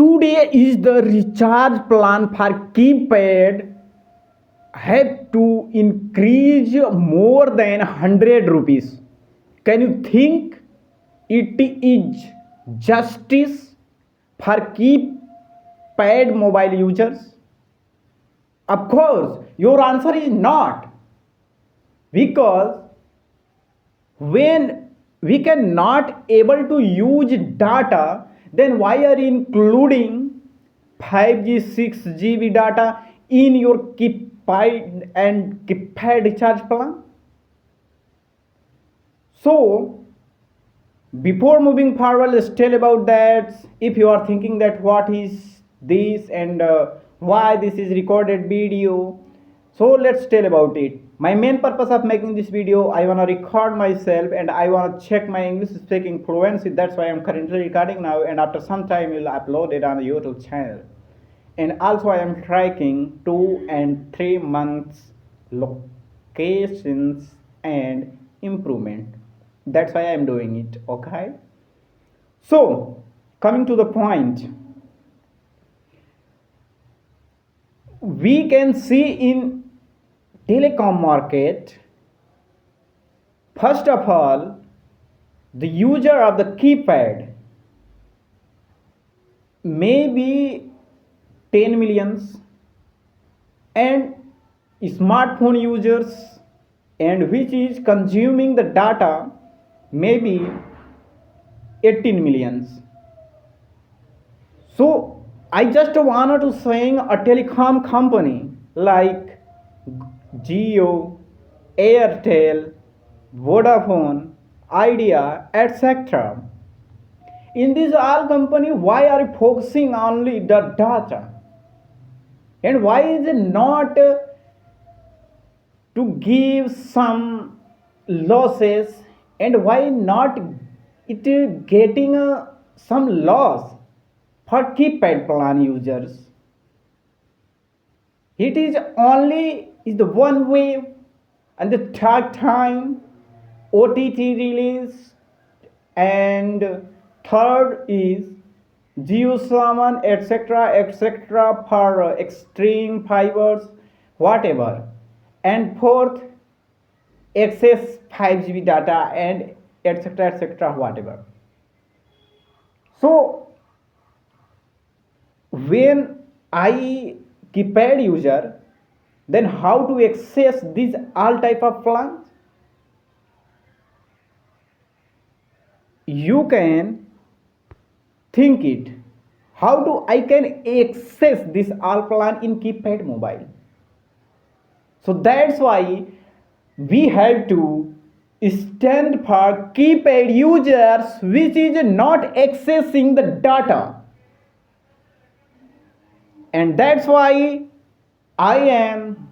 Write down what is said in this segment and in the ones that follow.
Today is the recharge plan for keypad have to increase more than 100 rupees. Can you think it is justice for keypad mobile users? Of course, your answer is not, because when we cannot able to use data, then why are you including 5G 6 GB data in your keypad and keypad recharge plan? So before moving forward, let's tell about that. If you are thinking that what is this and why this is recorded video, so let's tell about it. My main purpose of making this video, I want to record myself and I want to check my English speaking fluency. That's why I'm currently recording now, and after some time we'll upload it on the YouTube channel. And also I am tracking 2 and 3 months locations and improvement. That's why I'm doing it. Okay, so coming to the point, we can see in telecom market, first of all, the user of the keypad may be 10 millions, and smartphone users and which is consuming the data maybe 18 millions. So I just wanted to saying a telecom company like Jio, Airtel, Vodafone, Idea, etc. In these all company, why are you focusing only the data? And why is it not to give some losses, and why not it getting some loss for keypad plan users? It is only is the one way, and the third time OTT release, and third is Geo Salmon, etc., for extreme fibers, whatever, and fourth access 5 GB data and etc., whatever. So when I keypad user, then how to access these all type of plans? You can think it, how do I can access this all plan in keypad mobile? So that's why we have to stand for keypad users which is not accessing the data. And that's why I am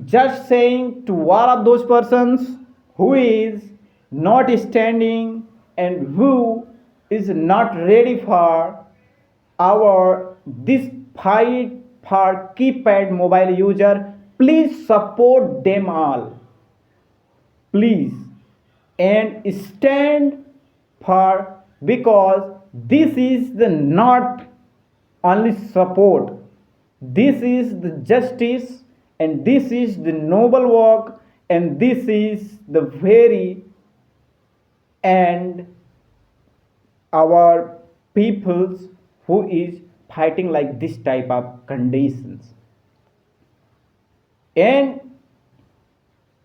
just saying to all of those persons who is not standing and who is not ready for our this fight for keypad mobile user, please support them all, please, and stand for, because this is the not only support, this is the justice, and this is the noble work, and this is the very and our peoples who is fighting like this type of conditions. And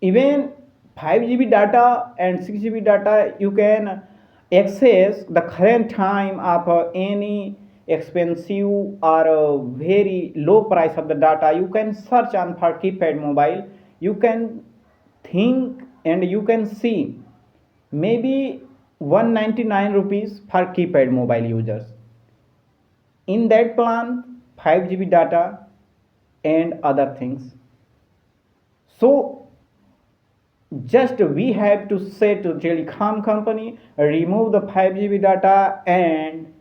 even 5 GB data and 6 GB data you can access the current time of any expensive or very low price of the data. You can search on for keypad mobile, you can think and you can see maybe 199 rupees for keypad mobile users. In that plan 5 GB data and other things. So just we have to say to telecom company, remove the 5 GB data and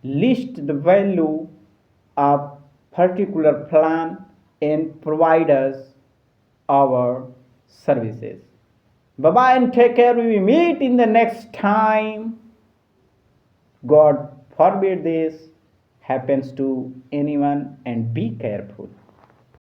list the value of particular plan and provide us our services. Bye bye and take care. We will meet in the next time. God forbid this. happens to anyone, and be careful.